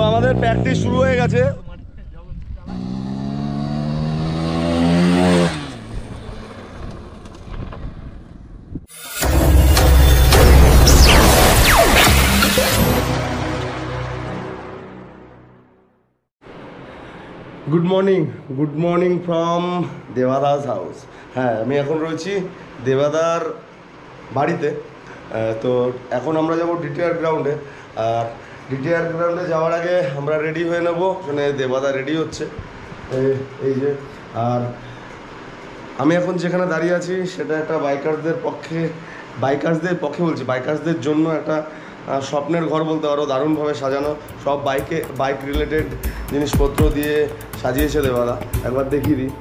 আমাদের প্র্যাকটিস শুরু হয়ে গেছে। Good morning from Debadas house. হ্যাঁ, আমি এখন রয়েছি দেবাদার বাড়িতে। তো এখন আমরা যাব ডিটিআর গ্রাউন্ডে। আর ডিটিআর গ্রাউন্ডে যাওয়ার আগে আমরা রেডি হয়ে নেব। ওখানে দেবাদা রেডি হচ্ছে, এই যে। আর আমি এখন যেখানে দাঁড়িয়ে আছি সেটা একটা বাইকারদের জন্য একটা স্বপ্নের ঘর বলতে পারো। দারুণভাবে সাজানো, সব বাইক রিলেটেড জিনিসপত্র দিয়ে সাজিয়েছে দেবাদা। একবার দেখিয়ে দিই।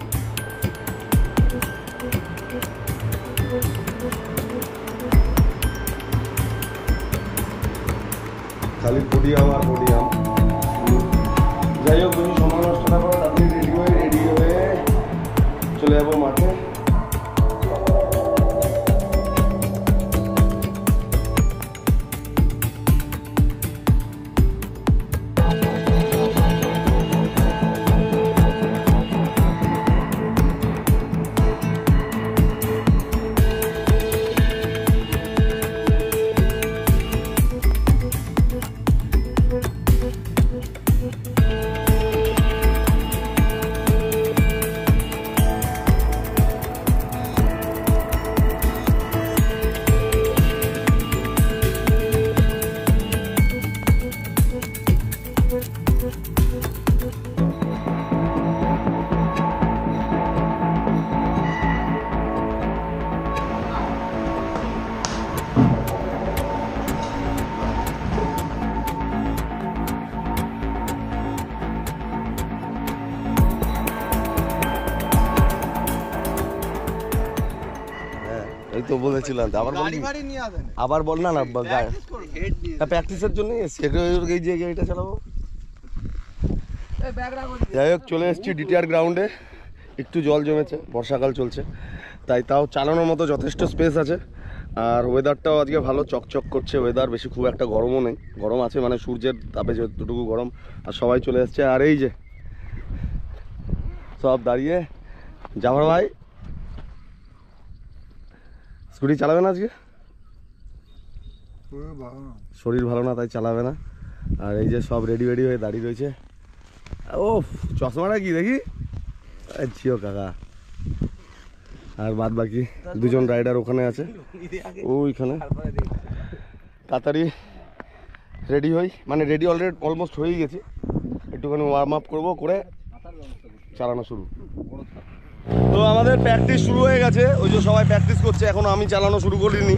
খালি পোডিয়াম আর পোডিয়াম। যাই হোক, তুমি সময় নষ্ট না করো, আপনি রেডি হয়ে চলে যাবো মাঠে। এই তো বলেছিলাম, আবার বল না প্র্যাকটিসের জন্য এই যে গাড়িটা চালাবো। যাই হোক, চলে এসেছি ডিটিআর গ্রাউন্ডে। একটু জল জমেছে, বর্ষাকাল চলছে, তাও চালানোর মতো যথেষ্ট স্পেস আছে। আর ওয়েদারটাও আজকে ভালো, চকচক করছে ওয়েদার। বেশি খুব একটা গরমও নেই, গরম আছে মানে সূর্যের তাপে যতটুকু গরম। আর সবাই চলে এসছে। আর এই যে সব দাঁড়িয়ে। জামার ভাই স্কুটি চালাবে না আজকে, শরীর ভালো না তাই চালাবে না। আর এই যে সব রেডি হয়ে দাঁড়িয়ে রয়েছে। ও চশমাটা কি দেখি, জিও কাকা। আর বাদ বাকি দুজন রাইডার ওখানে আছে, ওইখানে। তাড়াতাড়ি রেডি হই, মানে রেডি অলমোস্ট হয়ে গেছি। একটুখানি ওয়ার্ম আপ করবো, করে চালানো শুরু। তো আমাদের প্র্যাকটিস শুরু হয়ে গেছে, ওই যে সবাই প্র্যাকটিস করছে, এখনো আমি চালানো শুরু করিনি।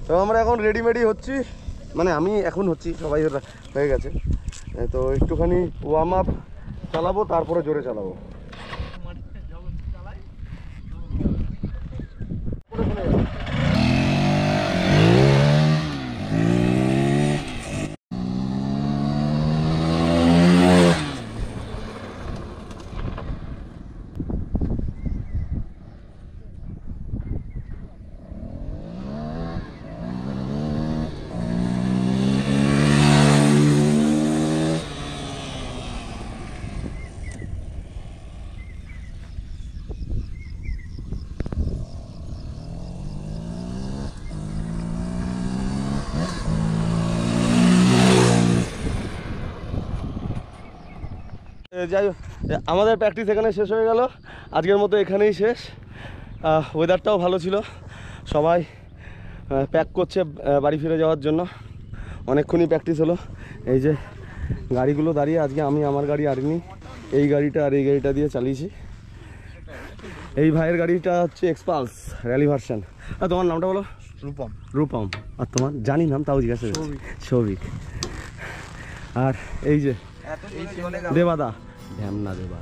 তো আমরা এখন রেডিমেডি হচ্ছি, মানে আমি এখন হচ্ছি, সবাই হয়ে গেছে। তো একটুখানি ওয়ার্ম আপ চালাবো, তারপরে জোরে চালাবো। যাই হোক, আমাদের প্র্যাকটিস এখানে শেষ হয়ে গেল। আজকের মতো এখানেই শেষ। ওয়েদারটাও ভালো ছিল, সবাই প্যাক করছে বাড়ি ফিরে যাওয়ার জন্য। অনেকক্ষণই প্র্যাকটিস হলো। এই যে গাড়িগুলো দাঁড়িয়ে, আজকে আমি আমার গাড়ি আনিনি, এই গাড়িটা আর এই গাড়িটা দিয়ে চালিয়েছি। এই ভাইয়ের গাড়িটা হচ্ছে এক্সপালস র্যালি ভার্সন। আর তোমার নামটা বলো? রূপম। আর তোমার? জানি নাম, তাও জিজ্ঞাসা করছি। সৌভিক। আর এই যে দেবাদা, ঢ্যামনা দেবা।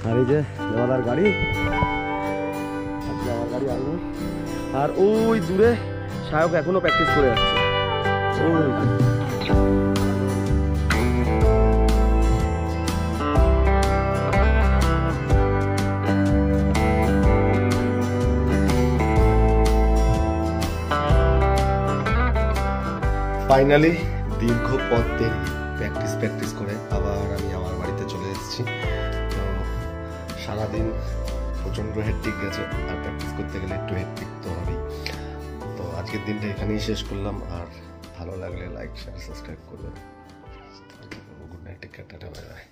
আর এই যে দেবাদার গাড়ি, আজকে আমার গাড়ি আনবো। আর ওই দূরে সায়ক এখনো প্র্যাকটিস করে যাচ্ছে। ফাইনালি দীর্ঘ পথ প্র্যাকটিস করে আবার আমি আমার বাড়িতে চলে এসেছি। তো সারাদিন প্রচণ্ড হেডটিক গেছে, আর প্র্যাকটিস করতে গেলে একটু হেডটিক তো হবেই। তো আজকের দিনটা এখানেই শেষ করলাম, আর ভালো লাগলে লাইক শেয়ার সাবস্ক্রাইব করবেন। Good night, take care, tata, bye by.